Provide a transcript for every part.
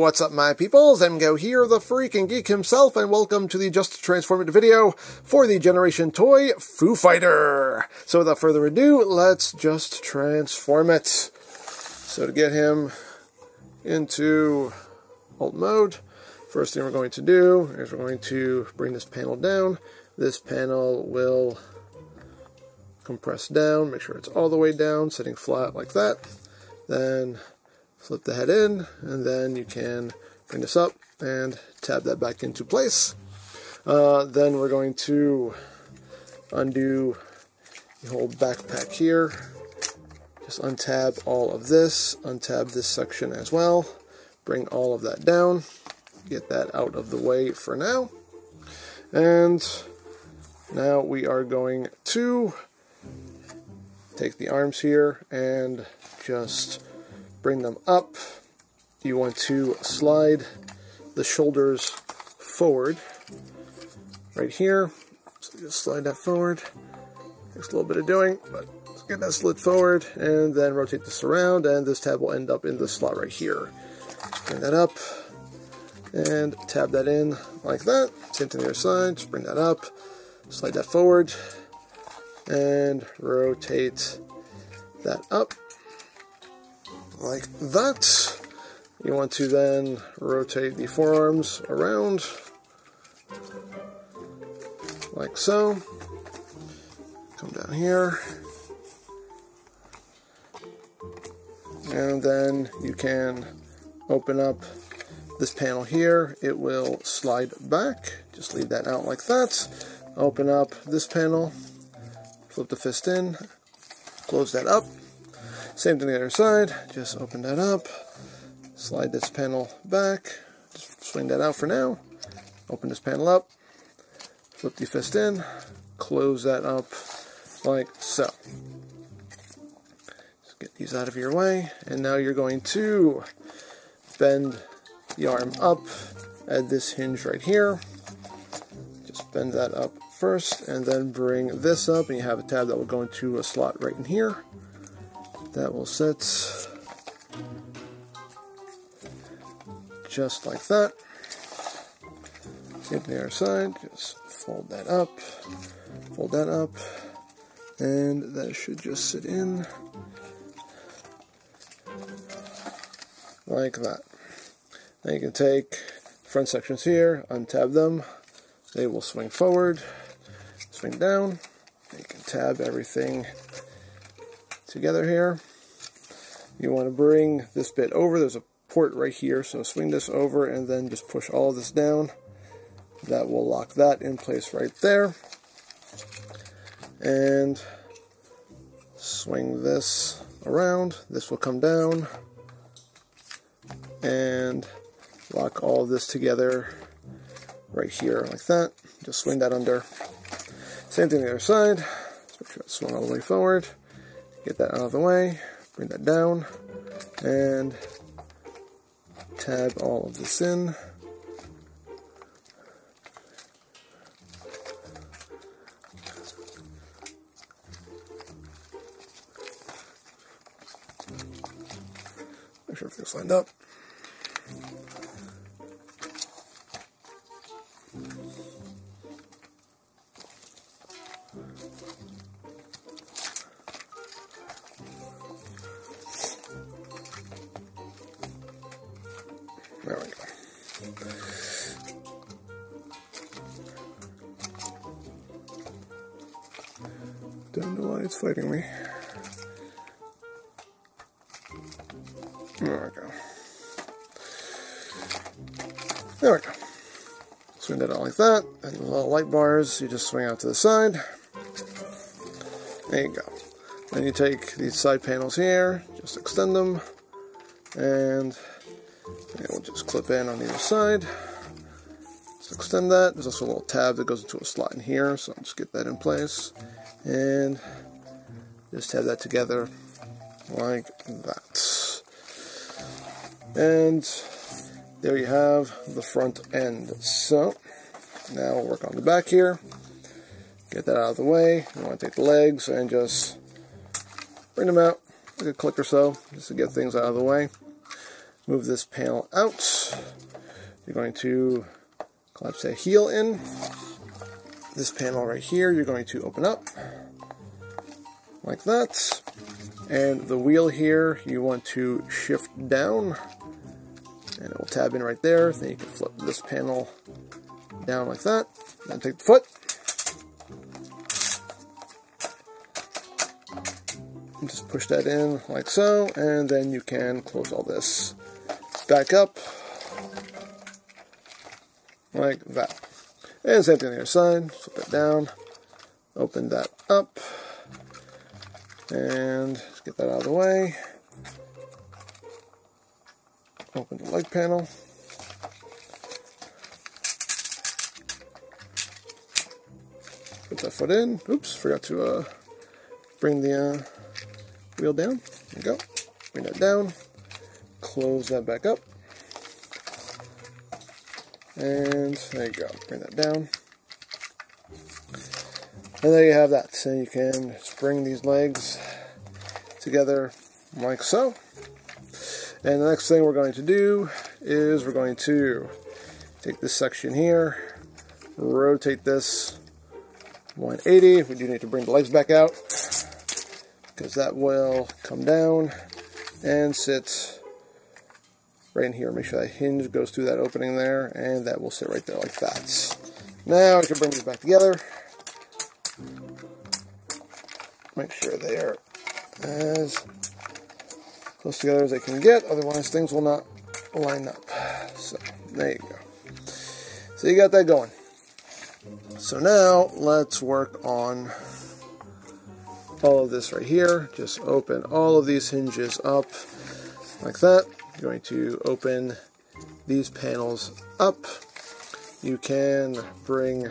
What's up, my peoples? Go here, the freaking geek himself, and welcome to the Just Transform It video for the Generation Toy Foo Fighter. So without further ado, let's just transform it. So to get him into alt mode, first thing we're going to do is we're going to bring this panel down. This panel will compress down, make sure it's all the way down, sitting flat like that. Then flip the head in, and then you can bring this up and tab that back into place. Then we're going to undo the whole backpack here. Just untab all of this, untab this section as well. Bring all of that down. Get that out of the way for now. And now we are going to take the arms here and just bring them up. You want to slide the shoulders forward right here. So just slide that forward. Takes a little bit of doing, but let's get that slid forward, and then rotate this around, and this tab will end up in the slot right here. Just bring that up and tab that in like that. Same thing to the other side. Just bring that up, slide that forward, and rotate that up like that. You want to then rotate the forearms around like so. Come down here, and then you can open up this panel here. It will slide back. Just leave that out like that. Open up this panel, flip the fist in, close that up. Same thing to the other side, just open that up, slide this panel back, just swing that out for now, open this panel up, flip the fist in, close that up like so. Just get these out of your way, and now you're going to bend the arm up at this hinge right here. Just bend that up first, and then bring this up, and you have a tab that will go into a slot right in here. That will sit just like that. Same thing the other side, just fold that up, and that should just sit in like that. Now you can take front sections here, untab them, they will swing forward, swing down. You can tab everything together here. You want to bring this bit over. There's a port right here, so swing this over and then just push all of this down. That will lock that in place right there. And swing this around. This will come down and lock all of this together right here like that. Just swing that under. Same thing the other side. Just make sure it's swung all the way forward. Get that out of the way, bring that down, and tab all of this in. Make sure everything's lined up. There we go. Don't know why it's fighting me. There we go. There we go. Swing that out like that, and the little light bars, you just swing out to the side. There you go. Then you take these side panels here, just extend them, and it will just clip in on either side. Just extend that. There's also a little tab that goes into a slot in here, so I'll just get that in place. And just tab that together like that. And there you have the front end. So now we'll work on the back here. Get that out of the way. You want to take the legs and just bring them out like a click or so, just to get things out of the way. Move this panel out. you're going to collapse that heel in. This panel right here, you're going to open up like that. And the wheel here, you want to shift down, and it will tab in right there. Then you can flip this panel down like that. Then take the foot. And just push that in like so, and then you can close all this back up like that. And same thing on the other side. Flip it down, open that up, and just get that out of the way. Open the leg panel. Put that foot in. Oops, forgot to bring the wheel down. There you go. Bring that down. Close that back up. And there you go. Bring that down. And there you have that. So you can just bring these legs together like so. And the next thing we're going to do is we're going to take this section here, rotate this 180. We do need to bring the legs back out because that will come down and sit right in here. Make sure that hinge goes through that opening there, and that will sit right there like that. Now we can bring these back together. Make sure they are as close together as they can get, otherwise things will not line up. So there you go. So you got that going. So now let's work on all of this right here. Just open all of these hinges up like that. You're going to open these panels up. You can bring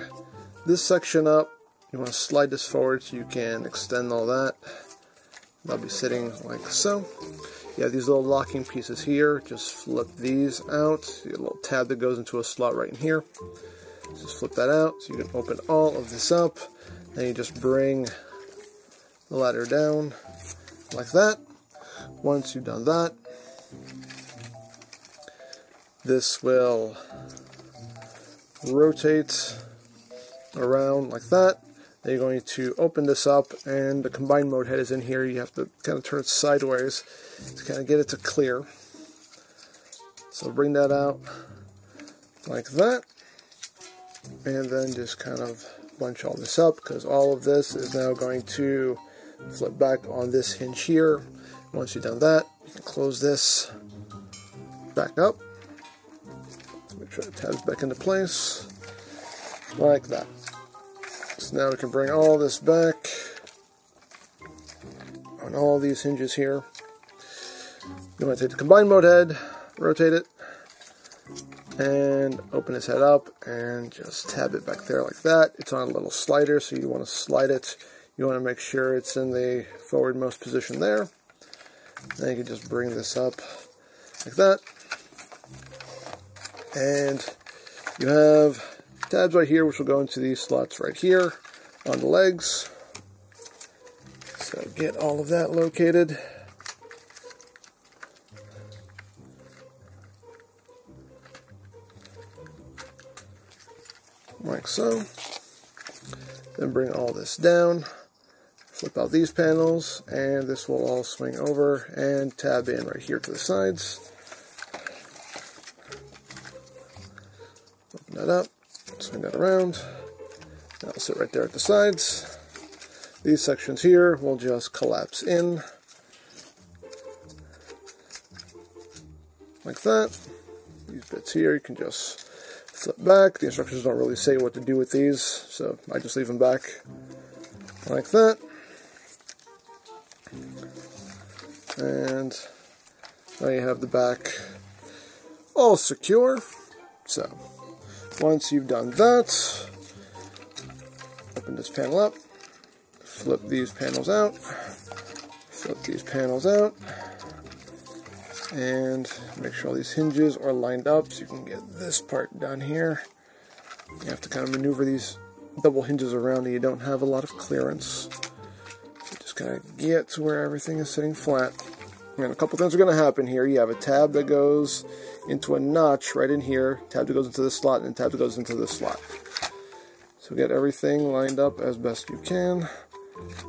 this section up. You want to slide this forward so you can extend all that. They'll be sitting like so. You have these little locking pieces here. Just flip these out. You get a little tab that goes into a slot right in here. Just flip that out so you can open all of this up. Then you just bring the ladder down like that. Once you've done that, this will rotate around like that. Then you're going to open this up, and the combined mode head is in here. You have to kind of turn it sideways to kind of get it to clear. So bring that out like that, and then just kind of bunch all this up, because all of this is now going to flip back on this hinge here. Once you've done that, you can close this back up. Make sure it tabs back into place like that. So now we can bring all this back on all these hinges here. You want to take the combined mode head, rotate it, and open its head up and just tab it back there like that. It's on a little slider, so you want to slide it. You want to make sure it's in the forwardmost position there. Then you can just bring this up like that. And you have tabs right here, which will go into these slots right here on the legs. So get all of that located. Like so. Then bring all this down. Flip out these panels, and this will all swing over and tab in right here to the sides. Open that up, swing that around. That'll sit right there at the sides. These sections here will just collapse in like that. These bits here you can just flip back. The instructions don't really say what to do with these, so I just leave them back like that. And now you have the back all secure. So once you've done that, open this panel up, flip these panels out, flip these panels out, and make sure all these hinges are lined up so you can get this part done here. You have to kind of maneuver these double hinges around and you don't have a lot of clearance. So just kind of get to where everything is sitting flat. And a couple things are going to happen here. You have a tab that goes into a notch right in here. Tab 2 goes into this slot, and tab 2 goes into this slot. So get everything lined up as best you can,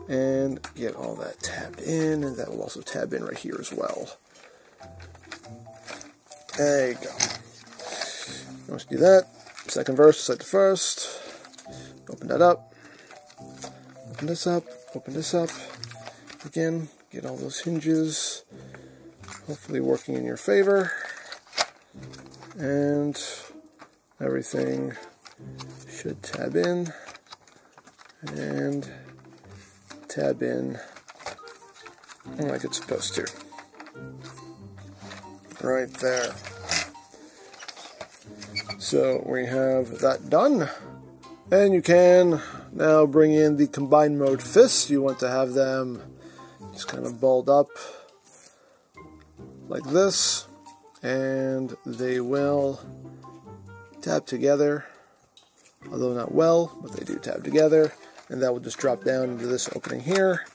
and get all that tabbed in, and that will also tab in right here as well. There you go. Let's do that. Second verse, set the first. Open that up. Open this up. Open this up. Again, get all those hinges hopefully working in your favor. And everything should tab in and tab in like it's supposed to. Right there. So we have that done. And you can now bring in the combined mode fists. You want to have them just kind of balled up like this, and they will tab together, although not well, but they do tab together, and that will just drop down into this opening here.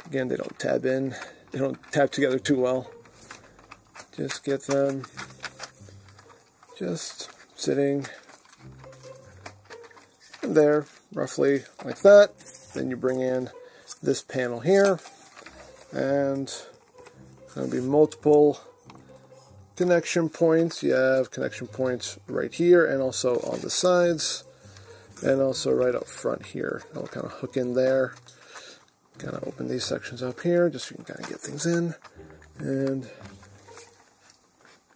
Again, they don't tab in, they don't tab together too well. Just get them just sitting in there, roughly like that. Then you bring in this panel here, and there'll be multiple connection points. You have connection points right here, and also on the sides, and also right up front here. I'll kind of hook in there, kind of open these sections up here, just so you can kind of get things in, and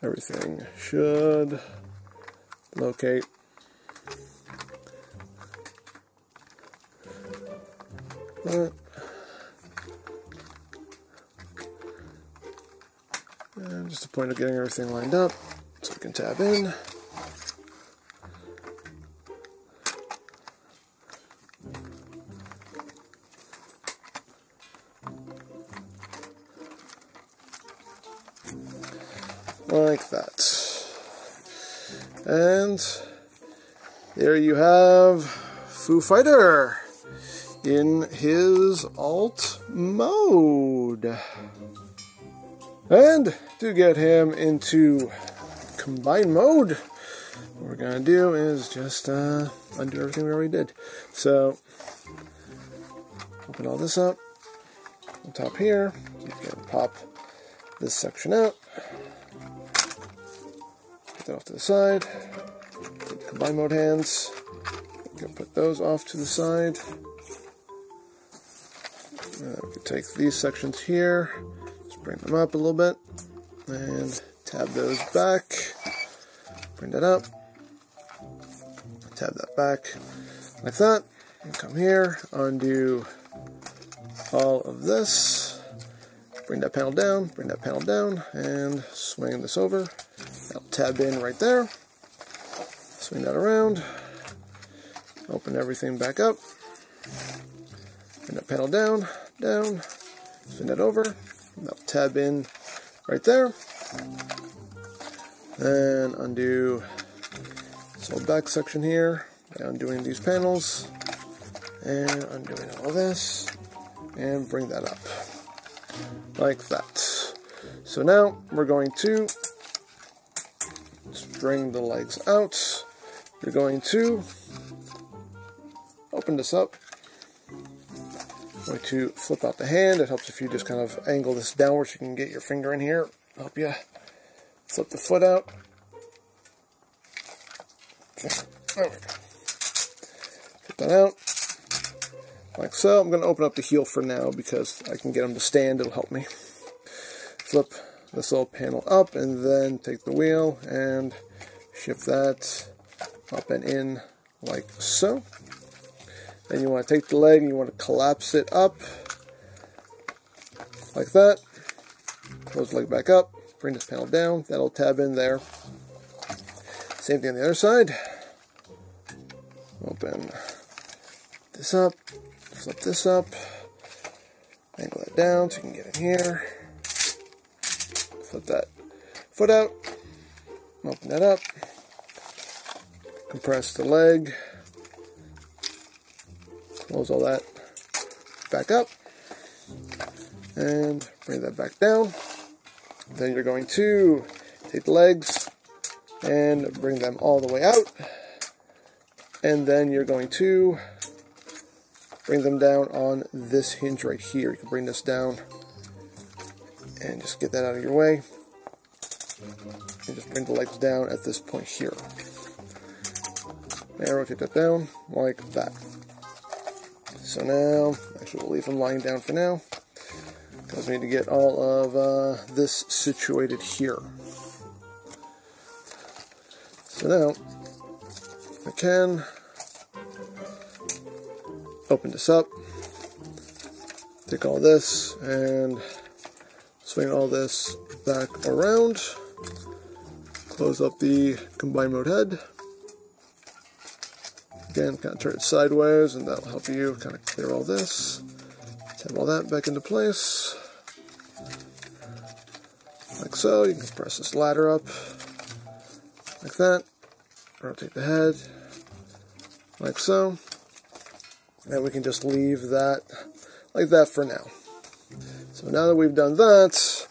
everything should locate that. And just a point of getting everything lined up so we can tab in. Like that. And there you have Foo Fighter in his alt mode. And to get him into combined mode, what we're going to do is just undo everything we already did. So, open all this up on top here. You can pop this section out. Put that off to the side. Take the combined mode hands. You can put those off to the side. We can take these sections here. Bring them up a little bit and tab those back. Bring that up. Tab that back like that. And come here, undo all of this. Bring that panel down, and swing this over. That'll tab in right there. Swing that around. Open everything back up. Bring that panel down, swing that over. That'll tab in right there. Then undo this whole back section here by undoing these panels and undoing all this, and bring that up like that. So now we're going to just bring the legs out. You're going to open this up. Going to flip out the hand. It helps if you just kind of angle this downward so you can get your finger in here. Help you flip the foot out. Okay. There we go. Flip that out like so. I'm going to open up the heel for now because I can get them to stand. It'll help me. Flip this little panel up and then take the wheel and shift that up and in like so. Then you want to take the leg and you want to collapse it up like that. Close the leg back up. Bring this panel down. That'll tab in there. Same thing on the other side. Open this up. Flip this up. Angle that down so you can get in here. Flip that foot out. Open that up. Compress the leg. Close all that back up and bring that back down. Then you're going to take the legs, and bring them all the way out. And then you're going to bring them down on this hinge right here. You can bring this down and just get that out of your way. And just bring the legs down at this point here. And rotate that down like that. So now, actually we'll leave them lying down for now, because we need to get all of this situated here. So now, I can open this up, take all this, and swing all this back around, close up the combine mode head. Again, kind of turn it sideways, and that'll help you kind of clear all this. Tab all that back into place. Like so. You can press this ladder up. Like that. Rotate the head. Like so. And we can just leave that like that for now. So now that we've done that,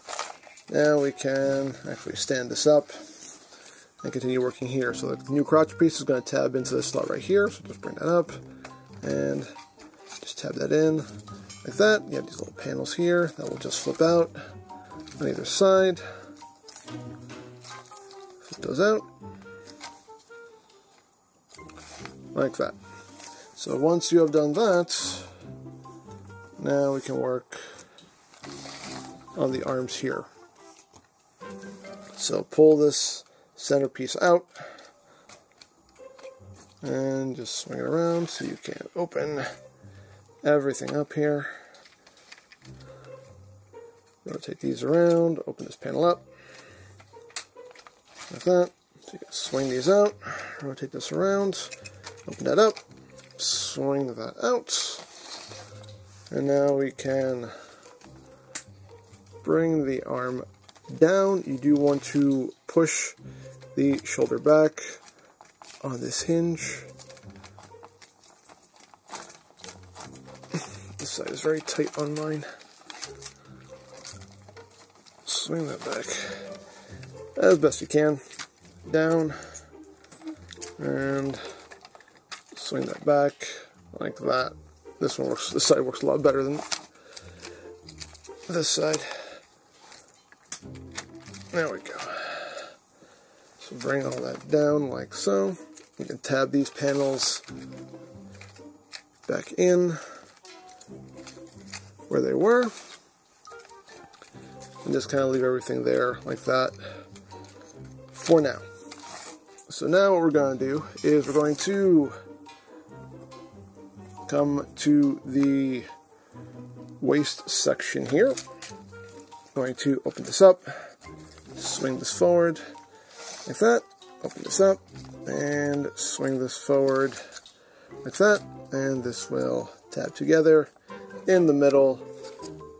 now we can actually stand this up and continue working here. So the new crotch piece is going to tab into this slot right here. So just bring that up and just tab that in like that. You have these little panels here that will just flip out on either side. Flip those out like that. So once you have done that, now we can work on the arms here. So pull this centerpiece out and just swing it around so you can open everything up here. Rotate these around, open this panel up like that. So you can swing these out, rotate this around, open that up, swing that out, and now we can bring the arm down. You do want to push the shoulder back on this hinge. This side is very tight on mine. Swing that back as best you can. Down. And swing that back like that. This side works a lot better than this side. There we go. So bring all that down like so. You can tab these panels back in where they were. And just kind of leave everything there like that for now. So now what we're going to do is we're going to come to the waist section here. Going to open this up, swing this forward like that, open this up, and swing this forward like that, and this will tab together in the middle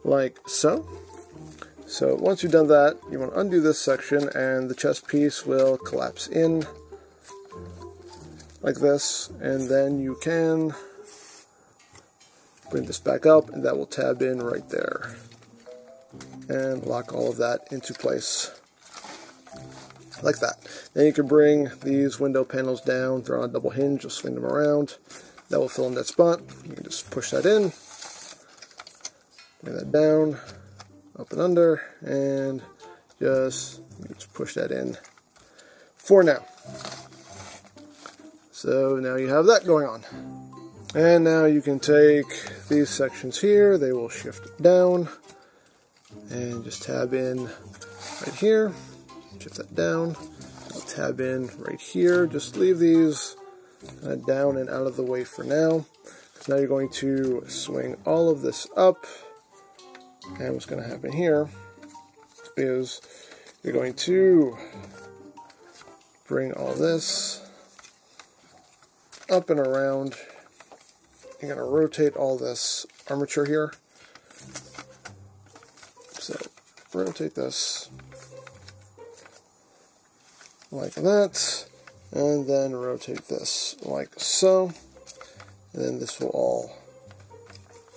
like so. So once you've done that, you want to undo this section, and the chest piece will collapse in like this, and then you can bring this back up, and that will tab in right there and lock all of that into place like that. Then you can bring these window panels down, throw on a double hinge, just swing them around. That will fill in that spot. You can just push that in, bring that down, up and under, and just push that in for now. So now you have that going on. And now you can take these sections here, they will shift down, and just tab in right here, shift that down, I'll tab in right here, just leave these down and out of the way for now. Now you're going to swing all of this up, and what's going to happen here is you're going to bring all this up and around. You're going to rotate all this armature here. So rotate this like that, and then rotate this like so, and then this will all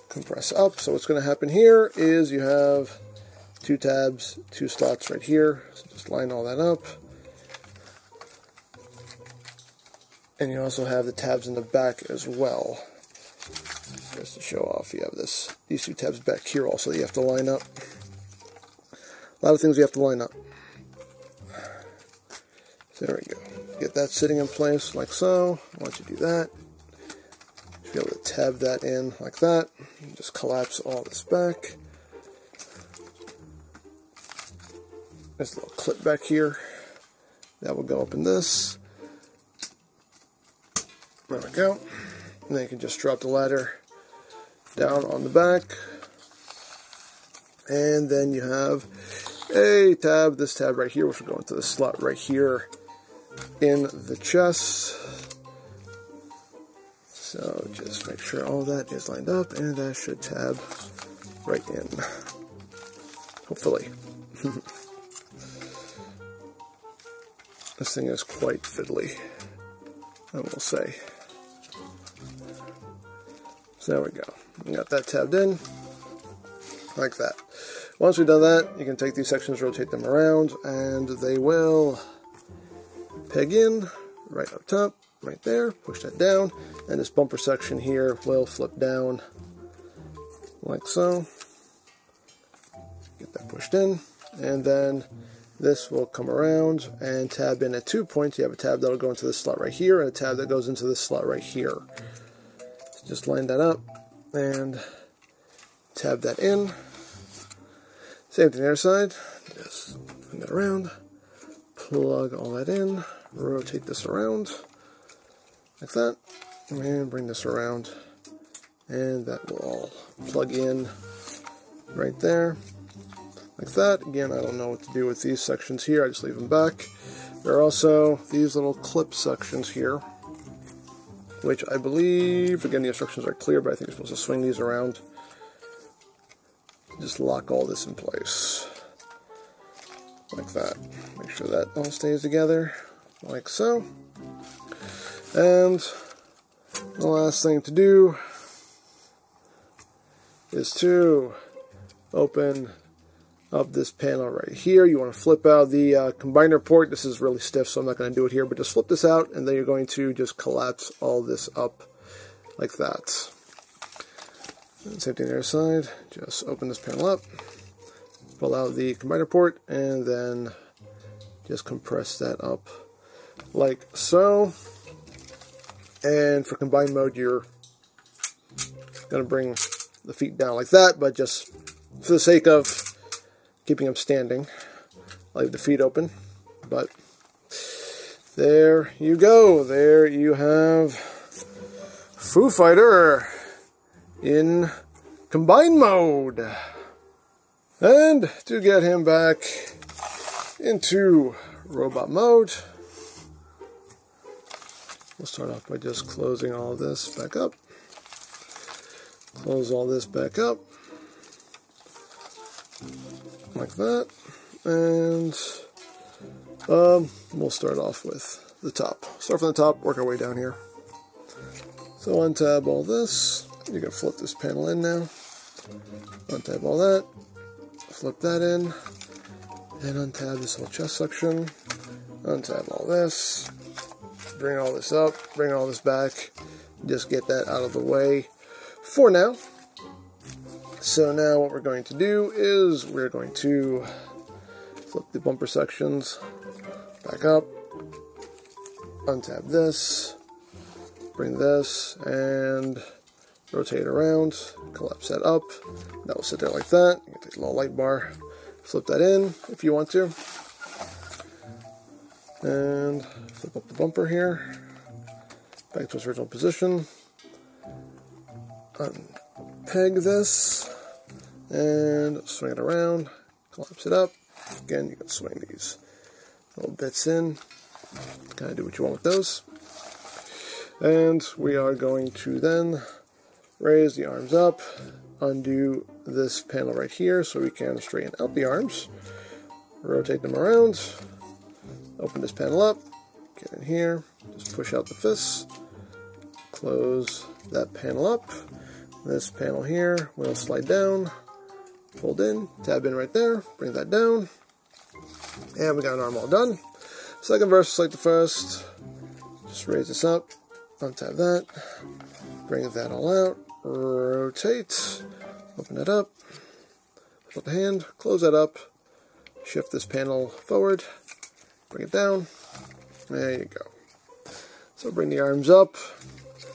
compress up. So what's going to happen here is you have two tabs, two slots right here. So just line all that up And you also have the tabs in the back as well. Just to show off, you have these two tabs back here also that you have to line up. A lot of things you have to line up. So there we go. Get that sitting in place like so. Once you do that, you should be able to tab that in like that. Just collapse all this back. There's a little clip back here. That will go up in this. There we go. And then you can just drop the ladder down on the back. And then you have a tab, this tab right here, which will go into the slot right here in the chest. So just make sure all that is lined up, and that should tab right in. Hopefully. This thing is quite fiddly, I will say. So there we go. We got that tabbed in, like that. Once we've done that, you can take these sections, rotate them around, and they will peg in right up top, right there. Push that down, and this bumper section here will flip down like so. Get that pushed in, and then this will come around and tab in at 2 points. You have a tab that'll go into this slot right here, and a tab that goes into this slot right here. So just line that up and tab that in. Same thing the other side. Just bring that around, plug all that in, rotate this around like that, and bring this around, and that will all plug in right there like that. Again, I don't know what to do with these sections here. I just leave them back. There are also these little clip sections here, which I believe, again, the instructions are clear, but I think you're supposed to swing these around. Just lock all this in place like that. Make sure that all stays together like so. And the last thing to do is to open up this panel right here. You want to flip out the combiner port. This is really stiff, so I'm not going to do it here, but just flip this out, and then you're going to just collapse all this up like that. And same thing on the other side. Just open this panel up, pull out the combiner port, and then just compress that up like so. And for combine mode, you're going to bring the feet down like that, but just for the sake of keeping them standing, I'll leave the feet open. But there you go. There you have Foo Fighter in combine mode. And to get him back into robot mode, we'll start off by just closing all this back up. Close all this back up like that, and we'll start off with the top. Start from the top, work our way down here. So untab all this. You can flip this panel in now. Untab all that, flip that in, and untab this whole chest section. Untab all this, bring all this up, bring all this back. Just get that out of the way for now. So now what we're going to do is we're going to flip the bumper sections back up, untab this, bring this, and rotate around, collapse that up. That will sit there like that. You can take a little light bar, flip that in if you want to, and flip up the bumper here, back to its original position. Unpeg this, and swing it around, collapse it up. Again, you can swing these little bits in, kind of do what you want with those. And we are going to then raise the arms up, undo this panel right here so we can straighten out the arms, rotate them around, open this panel up, get in here, just push out the fists, close that panel up. This panel here will slide down, fold in, tab in right there, bring that down, and we got an arm all done. Second verse, like the first, Just raise this up, untap that, bring that all out, rotate, open it up, put the hand, close that up, shift this panel forward, bring it down, there you go. So bring the arms up,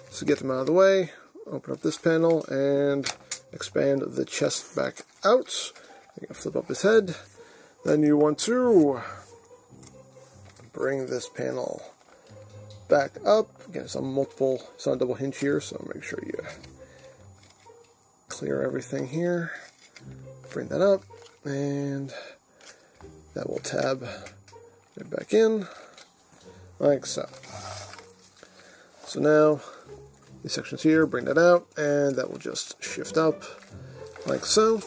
so get them out of the way, open up this panel, and expand the chest back out. You can flip up his head, then you want to bring this panel back up. Again, it's on a double hinge here, so make sure you clear everything here. Bring that up, and that will tab it back in, like so. So now, these sections here, bring that out, and that will just shift up, like so.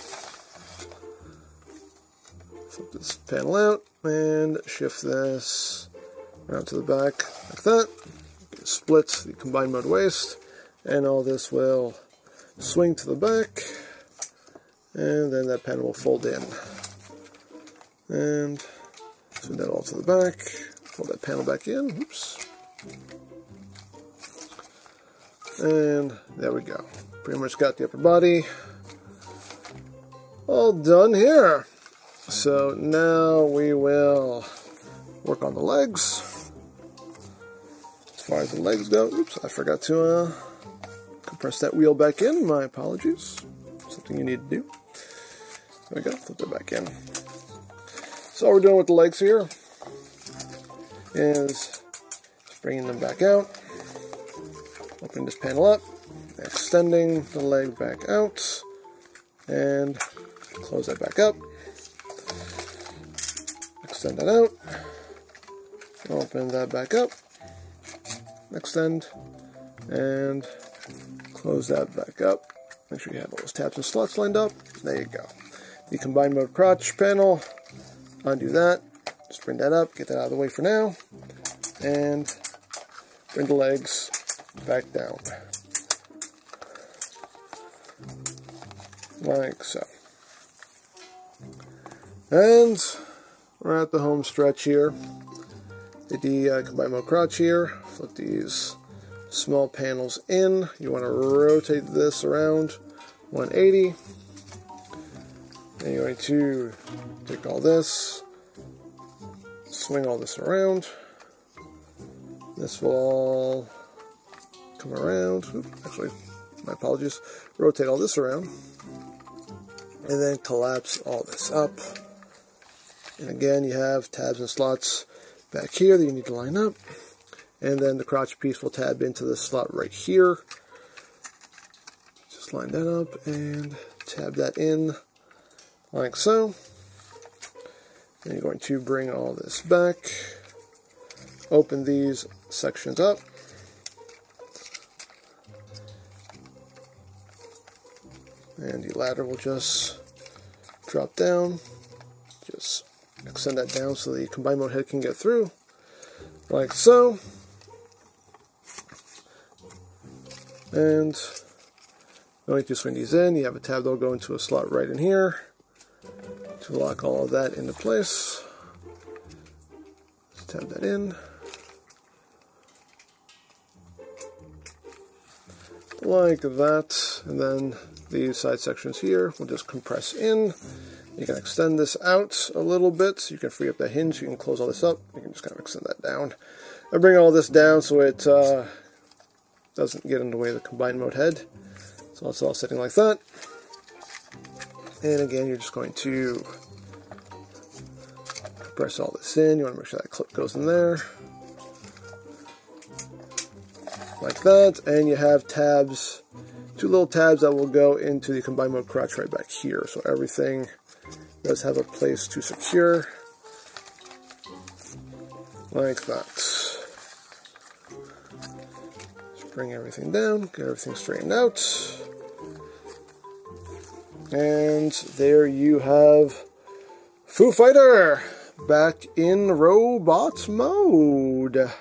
Flip this panel out, and shift this around to the back, like that. Split the combined mode waist, and all this will swing to the back, and then that panel will fold in. And swing that all to the back, fold that panel back in, oops. And there we go. Pretty much got the upper body all done here. So now we will work on the legs. As far as the legs go, oops, I forgot to compress that wheel back in. My apologies. Something you need to do. There we go, flip it back in. So all we're doing with the legs here is just bringing them back out, opening this panel up, extending the leg back out, and close that back up. Extend that out, open that back up, extend, and close that back up. Make sure you have all those tabs and slots lined up. There you go. The combined mode crotch panel, undo that, just bring that up, get that out of the way for now, and bring the legs back down, like so. And we're at the home stretch here. Hit the combined mode crotch here, flip these small panels in. You want to rotate this around 180. And you're going to take all this, swing all this around. This will all come around. Oops, actually, my apologies. Rotate all this around. And then collapse all this up. And again, you have tabs and slots back here that you need to line up. And then the crotch piece will tab into the slot right here. Just line that up and tab that in like so. Then you're going to bring all this back. Open these sections up. And the ladder will just drop down. Just extend that down so the combined mode head can get through, like so. And going to swing these in. You have a tab that will go into a slot right in here to lock all of that into place. Just tab that in. Like that. And then these side sections here will just compress in. You can extend this out a little bit so you can free up that hinge. You can close all this up. You can just kind of extend that down. I bring all this down so it doesn't get in the way of the combined mode head. So it's all sitting like that. And again, you're just going to press all this in. You want to make sure that clip goes in there. Like that. And you have tabs, two little tabs that will go into the combined mode crotch right back here. So everything does have a place to secure. Like that. Just bring everything down, get everything straightened out. And there you have Foo Fighter back in robot mode.